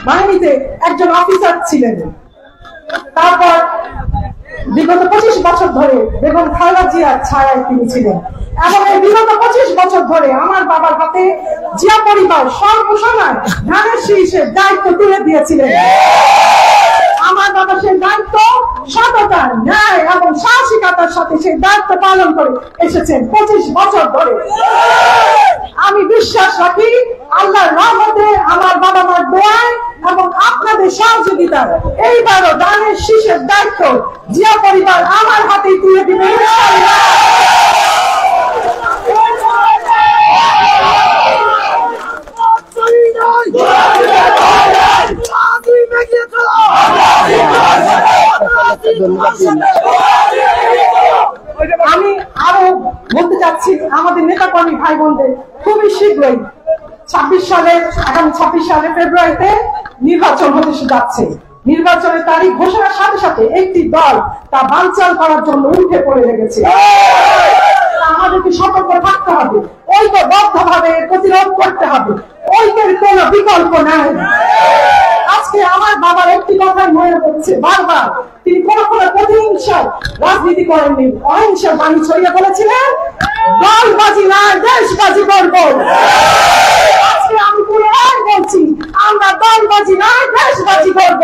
বাহিনীতে একজন অফিসার ছিলেন। তারপর বিগত 25 বছর ধরে বেগম খালেদা জিয়ার ছায়ায় তিনি ছিলেন এবং এই বিগত 25 বছর ধরে আমার বাবার হাতে জিয়া পরিবার সর্বসময় ধানের শীষের দায়িত্ব তুলে দিয়েছিলেন। আমার বাবা সেই দায়িত্ব সততা, ন্যায় এবং সাহসিকতার সাথে সেই দায়িত্ব পালন করে এসেছেন 25 বছর ধরে। আমি বিশ্বাস রাখি আল্লাহর রহমতে, আমার বাবা মার দোয়ায় এবং আপনাদের সহযোগিতায় এইবারও ধানের শীষের দায়িত্ব জিয়া পরিবার আমার হাতেই তুলে দিবে ইনশাআল্লাহ। আমি আরো বলতে চাচ্ছি আমাদের নেতা কর্মী ভাই বোনদের, খুবই শীঘ্রই আগামী 26 সালে ফেব্রুয়ারিতে নির্বাচন হতে যাচ্ছে। নির্বাচনের তারিখ ঘোষণার সাথে সাথে একটি দল তা বানচাল করার জন্য উঠে পড়ে লেগেছে। আমাদেরকে সতর্ক থাকতে হবে, ঐক্যবদ্ধভাবে প্রতিরোধ করতে হবে, ঐক্যের কোনো বিকল্প নাই। আজকে আমার বাবার একটি কথাই মনে পড়ছে বারবার, তিনি কোনো প্রতিহিংসার রাজনীতি করেননি, অহিংসার বাণী ছড়িয়ে বলেছিলেন, দলবাজি না দেশবাজি করব। আজকে আমি পুনরায় বলছি, আমরা দলবাজি না দেশবাজি করব।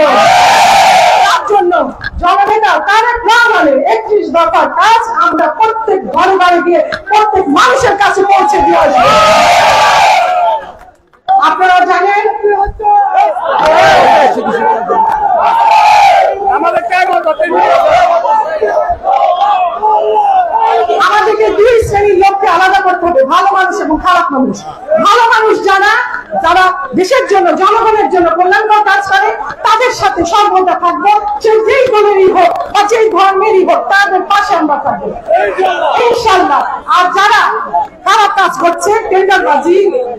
তার জন্য জননেতা তারেক রহমানের 31 দফার কাজ আমরা প্রত্যেক ঘরে ঘরে গিয়ে প্রত্যেক মানুষের কাছে পৌঁছে দিয়ে আসবো। আপনারা জানেন আমাদেরকে দুই শ্রেণীর লোককে আলাদা করতে হবে, ভালো মানুষ এবং খারাপ মানুষ। ভালো মানুষ যারা দেশের জন্য, জনগণের জন্য কল্যাণকর কাজ করে, তাদের সাথে সর্বদা থাকবো, সে যেই দলেরই হোক বা যেই ধর্মেরই হোক, তাদের পাশে আমরা থাকবো ইনশাআল্লাহ। আর যারা খারাপ কাজ করছে, টেন্ডারবাজি,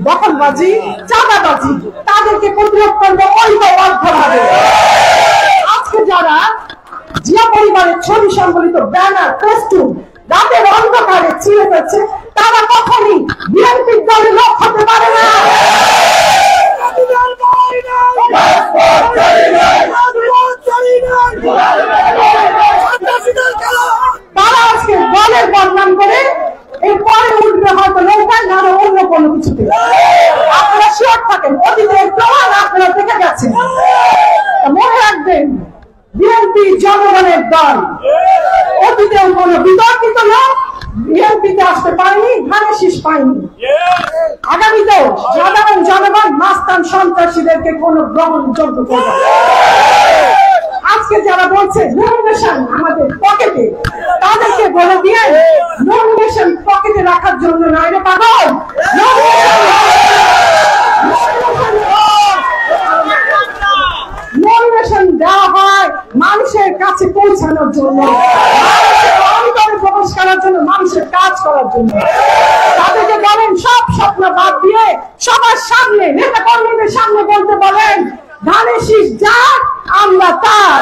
দখলবাজি, চাঁদাবাজি, তাদেরকে প্রতিরোধ করবো ঐক্যবদ্ধভাবে। আজকে যারা জিয়া পরিবারের ছবি সংবলিত ব্যানার, পোস্টার রাতের অন্ধকারে ছিঁড়ে ফেলছে, তারা কখনই বিএনপির দলের লোক হতে পারে না। তারা আজকে দলের বদনাম করে এরপরে উঠবে হয়তো নৌকা না অন্য কোনো কিছুতে। আপনারা শিওর থাকেন, অতীতের প্রমাণ আপনারা দেখে গেছেন। মনে রাখবেন, বিএনপি জনগণের দল, অতীতেও কোন বিতর্কিত লোক বিএনপিতে আসতে পারেনি, ধানের শীষ পায়নি। আগামীতেও সাধারণ জনগণ মাস্তান সন্ত্রাসীদেরকে কোন গ্রহণযোগ্য করবে না। আজকে যারা বলছে নমিনেশন আমাদের পকেটে, তাদেরকে বলে দিয়ে নমিনেশন পকেটে রাখার জন্য নয় রে পাগল, নমিনেশন দেওয়া হয় মানুষের কাছে পৌঁছানোর জন্য, অন্তরে প্রবেশ করার জন্য, মানুষের কাজ করার জন্য। তাদেরকে বলেন সব স্বপ্ন বাদ দিয়ে সবার সামনে, নেতা কর্মীদের সামনে বলতে বলেন, ধানের শীষ যার, আমরা তার।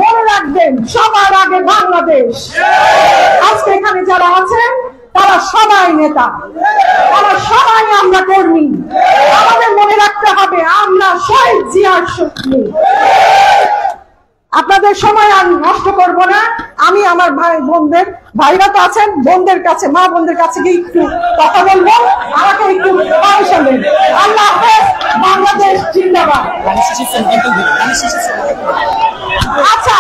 মনে রাখবেন, সবার আগে বাংলাদেশ। আজকে এখানে যারা আছেন তারা সবাই নেতা, তারা সবাই আমরা কর্মী। আমাদের মনে রাখতে হবে আমরা শহীদ জিয়ার শক্তি। আপনাদের সময় আর নষ্ট করব না। আমি আমার ভাইরা তো আছেন, বোনদের কাছে, মা বোনদের কাছে গিয়ে একটু কথা বলবো, আমাকে একটু পারমিশন দেন। আল্লাহ হাফেজ, বাংলাদেশ জিন্দাবাদ। আচ্ছা।